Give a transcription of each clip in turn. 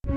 Hey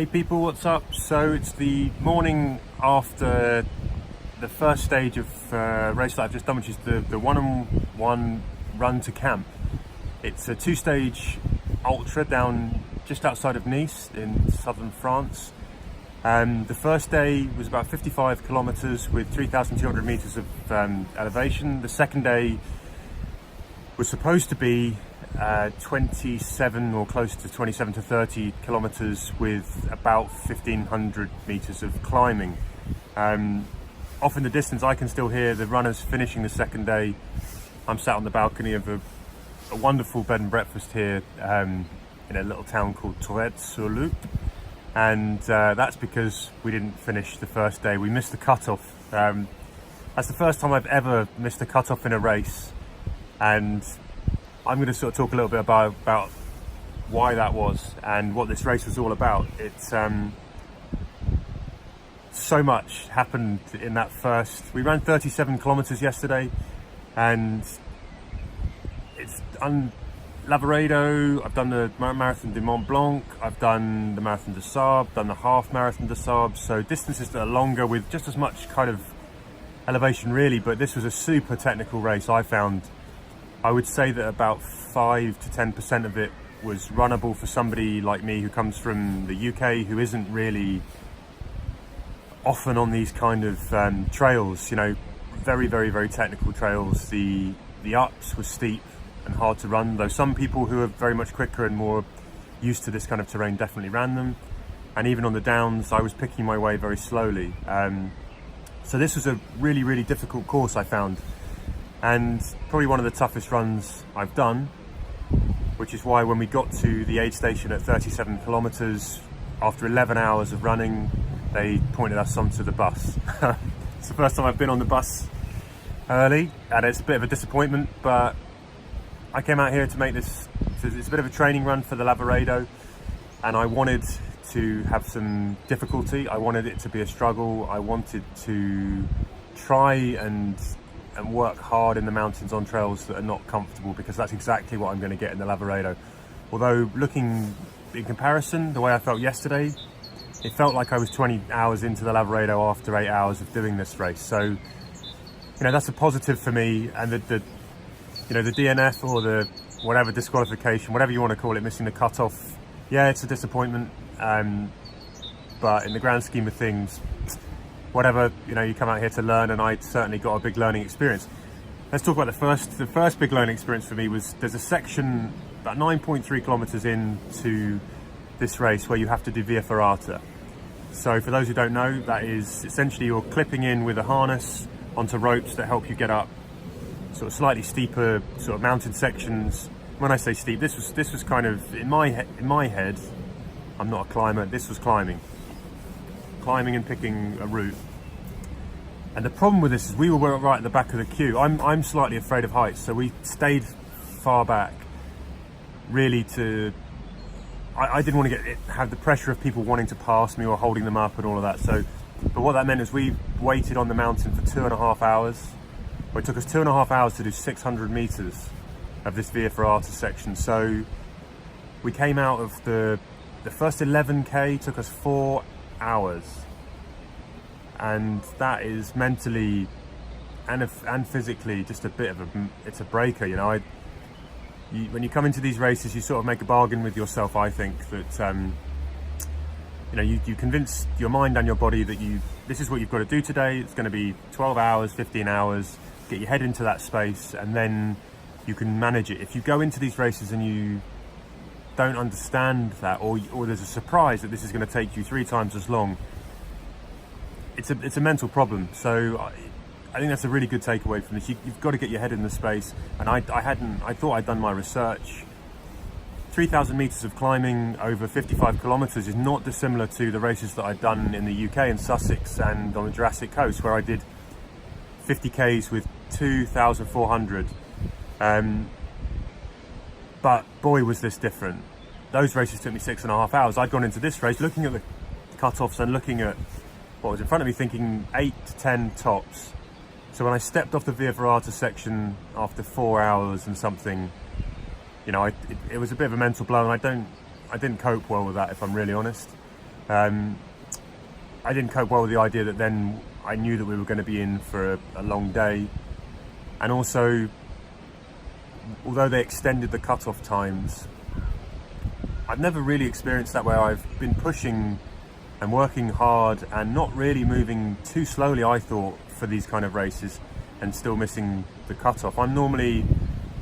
people, what's up? So it's the morning after the first stage of race that I've just done, which is the One&1 Run to Camp. It's a two-stage ultra down just outside of Nice in southern France. The first day was about 55 kilometers with 3,200 meters of elevation. The second day was supposed to be 27 or close to 27 to 30 kilometers with about 1,500 meters of climbing. Off in the distance I can still hear the runners finishing the second day. I'm sat on the balcony of a wonderful bed and breakfast here in a little town called Tourette-sur-Loup, and that's because we didn't finish the first day. We missed the cutoff. That's the first time I've ever missed a cutoff in a race, and I'm going to sort of talk a little bit about why that was and what this race was all about. It's so much happened in that first. We ran 37 kilometers yesterday, and it's Lavaredo. I've done the Marathon du Mont Blanc, I've done the Marathon des Sables, done the half Marathon des Sables, so distances that are longer with just as much kind of elevation really, but this was a super technical race. I found, I would say that about 5 to 10% of it was runnable for somebody like me who comes from the UK, who isn't really often on these kind of trails, you know, very technical trails. The ups were steep and hard to run, though some people who are very much quicker and more used to this kind of terrain definitely ran them. And even on the downs, I was picking my way very slowly. So this was a really difficult course, I found, and probably one of the toughest runs I've done, which is why when we got to the aid station at 37 kilometers, after 11 hours of running, they pointed us onto the bus. It's the first time I've been on the bus early, and it's a bit of a disappointment, but I came out here to make this, it's a bit of a training run for the Lavaredo, and I wanted to have some difficulty. I wanted it to be a struggle. I wanted to try and work hard in the mountains on trails that are not comfortable, because that's exactly what I'm going to get in the Lavaredo. Although looking in comparison, the way I felt yesterday, it felt like I was 20 hours into the Lavaredo after 8 hours of doing this race. So, you know, that's a positive for me. And the you know, the DNF or the whatever disqualification, whatever you want to call it, missing the cutoff, yeah, it's a disappointment. But in the grand scheme of things, whatever, you know, you come out here to learn, and I certainly got a big learning experience. Let's talk about the first big learning experience for me was, there's a section about 9.3 kilometers into this race where you have to do via ferrata. So for those who don't know, that is essentially you're clipping in with a harness onto ropes that help you get up sort of slightly steeper sort of mountain sections. When I say steep, this was kind of in my head. I'm not a climber. This was climbing and picking a route. And the problem with this is we were right at the back of the queue. I'm slightly afraid of heights, so we stayed far back, really to. I didn't want to have the pressure of people wanting to pass me or holding them up and all of that. So, but what that meant is we waited on the mountain for 2.5 hours. Well, it took us 2.5 hours to do 600 meters of this via ferrata section. So we came out of the first 11k took us 4 hours, and that is mentally and physically just a bit of it's a breaker, you know. When you come into these races, you sort of make a bargain with yourself, I think, that you know, you convince your mind and your body that this is what you've got to do today. It's going to be 12 hours, 15 hours, get your head into that space, and then you can manage it. If you go into these races and you don't understand that, or there's a surprise that this is going to take you 3 times as long, it's a mental problem. So I think that's a really good takeaway from this. You've got to get your head in the space, and I thought I'd done my research. 3,000 meters of climbing over 55 kilometers is not dissimilar to the races that I'd done in the UK in Sussex and on the Jurassic Coast, where I did 50 Ks with 2,400. But boy, was this different. Those races took me 6.5 hours. I'd gone into this race looking at the cut-offs and looking at what was in front of me, thinking 8 to 10 tops. So when I stepped off the Via Ferrata section after 4 hours and something, you know, it was a bit of a mental blow, and I didn't cope well with that, if I'm really honest. I didn't cope well with the idea that then I knew that we were going to be in for a long day, and also, although they extended the cut-off times, I've never really experienced that where I've been pushing and working hard and not really moving too slowly, I thought, for these kind of races, and still missing the cut-off. I'm normally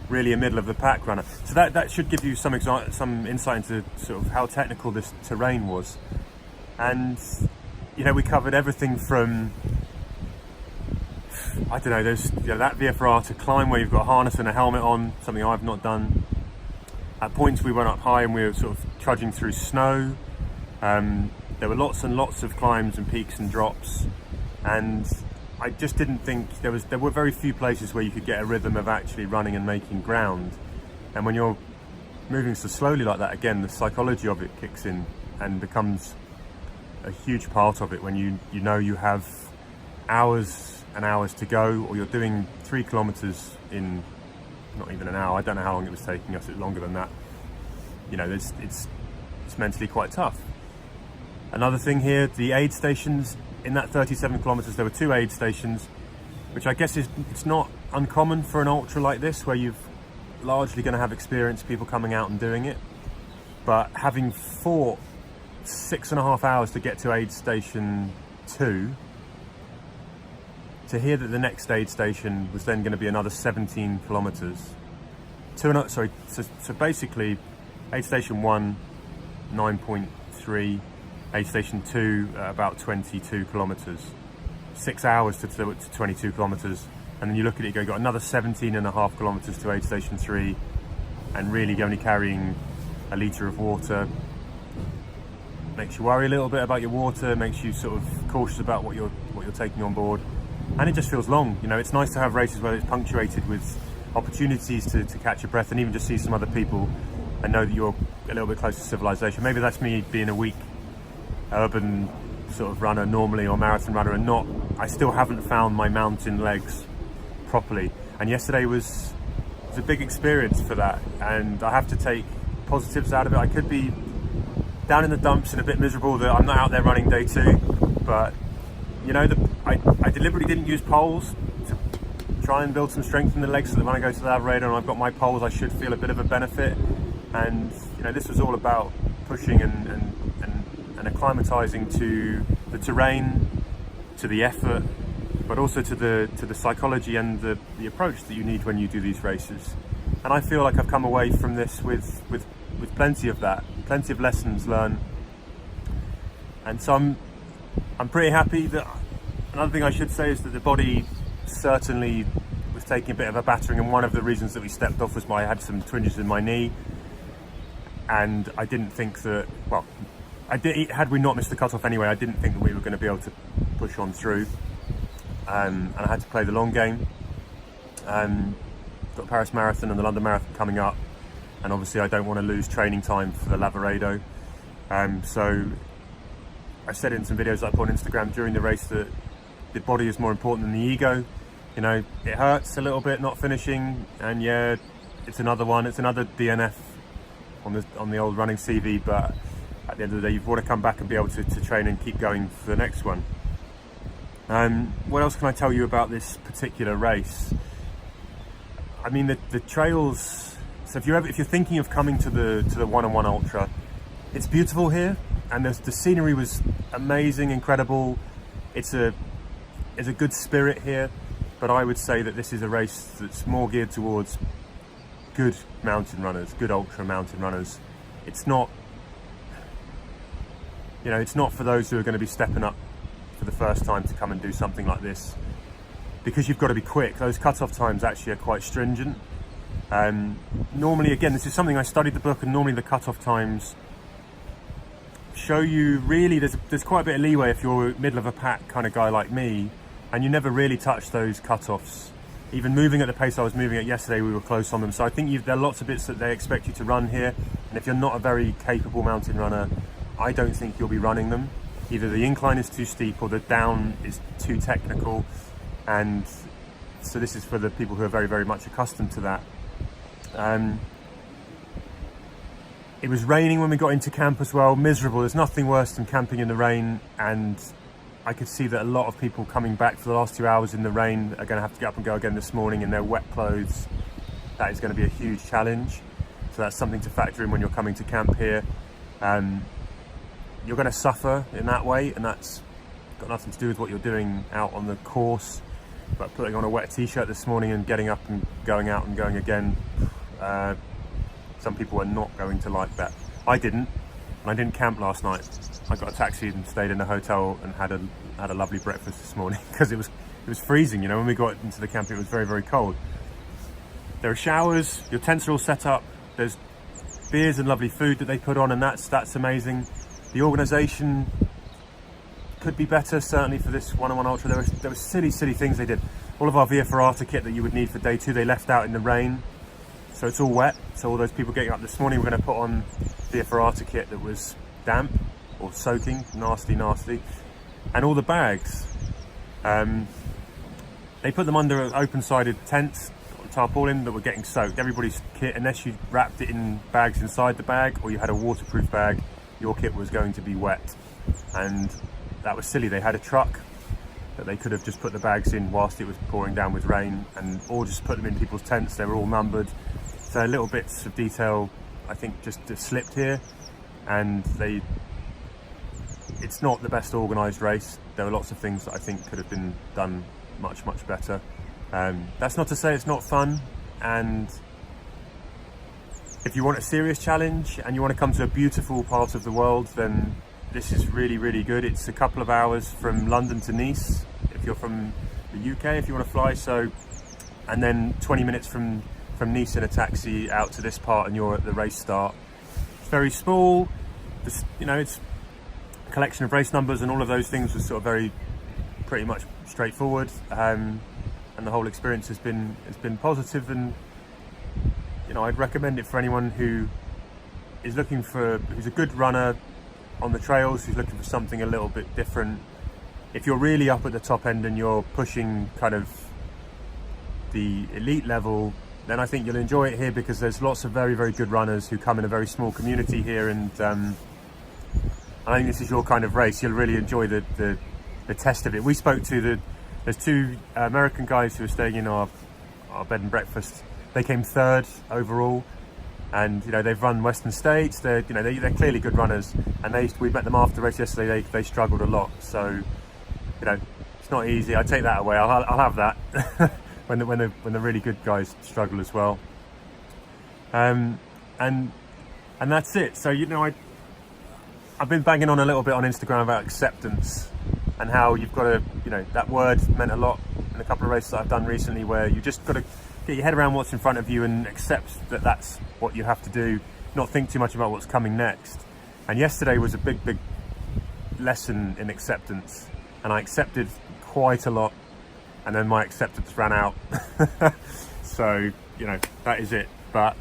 really a middle of the pack runner, so that should give you some insight into sort of how technical this terrain was. And you know, we covered everything from, I don't know, there's that Via Ferrata climb where you've got a harness and a helmet on, something I've not done. At points we went up high and we were sort of trudging through snow. There were lots and lots of climbs and peaks and drops, and I just didn't think there were very few places where you could get a rhythm of actually running and making ground. And when you're moving so slowly like that, again, the psychology of it kicks in and becomes a huge part of it when you know you have hours and hours to go, or you're doing 3 kilometers in not even an hour. I don't know how long it was taking us, it's longer than that. You know, it's mentally quite tough. Another thing here, the aid stations. In that 37 kilometers, there were 2 aid stations, which I guess it's not uncommon for an ultra like this, where you've largely going to have experienced people coming out and doing it. But having fought 6.5 hours to get to aid station 2, to hear that the next aid station was then going to be another 17 kilometers. So basically, aid station 1, 9.3. Aid station 2, about 22 kilometers. 6 hours to 22 kilometers. And then you look at it, you've got another 17.5 kilometers to aid station 3, and really only carrying a litre of water. Makes you worry a little bit about your water, makes you sort of cautious about what you're taking on board. And it just feels long. You know, it's nice to have races where it's punctuated with opportunities to catch your breath and even just see some other people and know that you're a little bit close to civilization. Maybe that's me being a weak urban sort of runner normally, or marathon runner, and I still haven't found my mountain legs properly. And yesterday was a big experience for that, and I have to take positives out of it. I could be down in the dumps and a bit miserable that I'm not out there running day 2, but you know, I deliberately didn't use poles to try and build some strength in the legs, so that when I go to the Lavaredo and I've got my poles, I should feel a bit of a benefit. And you know, this was all about pushing and acclimatizing to the terrain, to the effort, but also to the psychology and the approach that you need when you do these races. And I feel like I've come away from this with plenty of that, plenty of lessons learned. And so I'm pretty happy. That another thing I should say is that the body certainly was taking a bit of a battering, and one of the reasons that we stepped off was I had some twinges in my knee, and I didn't think that, well, had we not missed the cutoff anyway, I didn't think that we were going to be able to push on through, and I had to play the long game. Got Paris Marathon and the London Marathon coming up, and obviously I don't want to lose training time for the Lavaredo. So I said in some videos I put on Instagram during the race that the body is more important than the ego. You know, it hurts a little bit not finishing, and yeah, it's another one, it's another DNF on the old running CV, but at the end of the day, you've got to come back and be able to train and keep going for the next one. What else can I tell you about this particular race? I mean, the trails. So if you're thinking of coming to the One&1 Ultra, it's beautiful here, and the scenery was amazing, incredible. It's a good spirit here, but I would say that this is a race that's more geared towards good mountain runners, good ultra mountain runners. It's not, you know, it's not for those who are going to be stepping up for the first time to come and do something like this, because you've got to be quick. Those cut-off times actually are quite stringent, Normally, again, this is something I studied the book, and normally the cut-off times show you really there's quite a bit of leeway if you're middle of a pack kind of guy like me, and you never really touch those cut-offs. Even moving at the pace I was moving at yesterday, we were close on them. So I think there are lots of bits that they expect you to run here, and if you're not a very capable mountain runner, I don't think you'll be running them. Either the incline is too steep or the down is too technical, and so this is for the people who are very, very much accustomed to that. It was raining when we got into camp as well, miserable. There's nothing worse than camping in the rain, and I could see that a lot of people coming back for the last 2 hours in the rain are going to have to get up and go again this morning in their wet clothes. That is going to be a huge challenge. So that's something to factor in when you're coming to camp here. You're going to suffer in that way, and that's got nothing to do with what you're doing out on the course. But putting on a wet t-shirt this morning and getting up and going out and going again, some people are not going to like that. I didn't, and I didn't camp last night. I got a taxi and stayed in a hotel and had a lovely breakfast this morning because it was freezing. You know, when we got into the camp, it was very, very cold. There are showers. Your tents are all set up. There's beers and lovely food that they put on, and that's amazing. The organisation could be better, certainly for this One&1 Ultra. There were silly things they did. All of our Via Ferrata kit that you would need for day 2, they left out in the rain, so it's all wet. So all those people getting up this morning were going to put on Via Ferrata kit that was damp or soaking, nasty. And all the bags, they put them under open-sided tents, tarpaulin, that were getting soaked. Everybody's kit, unless you wrapped it in bags inside the bag or you had a waterproof bag, your kit was going to be wet. And that was silly. They had a truck that they could have just put the bags in whilst it was pouring down with rain, or just put them in people's tents. They were all numbered. So little bits of detail, I think, just slipped here, and it's not the best organised race. There were lots of things that I think could have been done much better. That's not to say it's not fun, and if you want a serious challenge and you want to come to a beautiful part of the world, then this is really good. It's a couple of hours from London to Nice if you're from the UK, if you want to fly, so, and then 20 minutes from Nice in a taxi out to this part, and you're at the race start. It's very small. It's a collection of race numbers, and all of those things was sort of pretty much straightforward, and the whole experience has been positive, and I'd recommend it for anyone who is who's a good runner on the trails, who's looking for something a little bit different. If you're really up at the top end and you're pushing kind of the elite level, then I think you'll enjoy it here, because there's lots of very good runners who come in a very small community here, and I think this is your kind of race. You'll really enjoy the test of it. We spoke to there's 2 American guys who are staying in our bed and breakfast. They came 3rd overall, and they've run Western States. They're clearly good runners, and we met them after the race yesterday. They struggled a lot, so it's not easy. I take that away. I'll have that when the really good guys struggle as well. And that's it. So I've been banging on a little bit on Instagram about acceptance, and how you've got to, that word meant a lot in a couple of races that I've done recently, where you just got to get your head around what's in front of you and accept that that's what you have to do, not think too much about what's coming next. And yesterday was a big lesson in acceptance, and I accepted quite a lot, and then my acceptance ran out. So that is it. But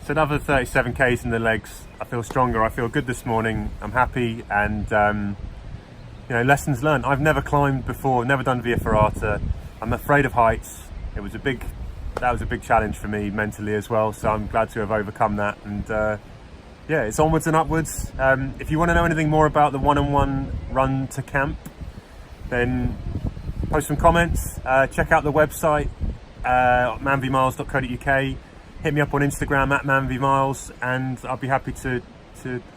it's another 37 k's in the legs. I feel stronger, I feel good this morning, I'm happy, and lessons learned. I've never climbed before, never done Via Ferrata. I'm afraid of heights. That was a big challenge for me mentally as well, so I'm glad to have overcome that. And yeah, it's onwards and upwards. If you want to know anything more about the One&1 Run to Camp, then post some comments, check out the website, manvmiles.co.uk, hit me up on Instagram at manvmiles, and I'll be happy to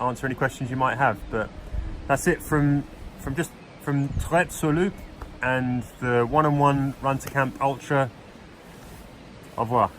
answer any questions you might have. But that's it from Tret-sur-Loup and the One&1 Run to Camp Ultra. Au revoir.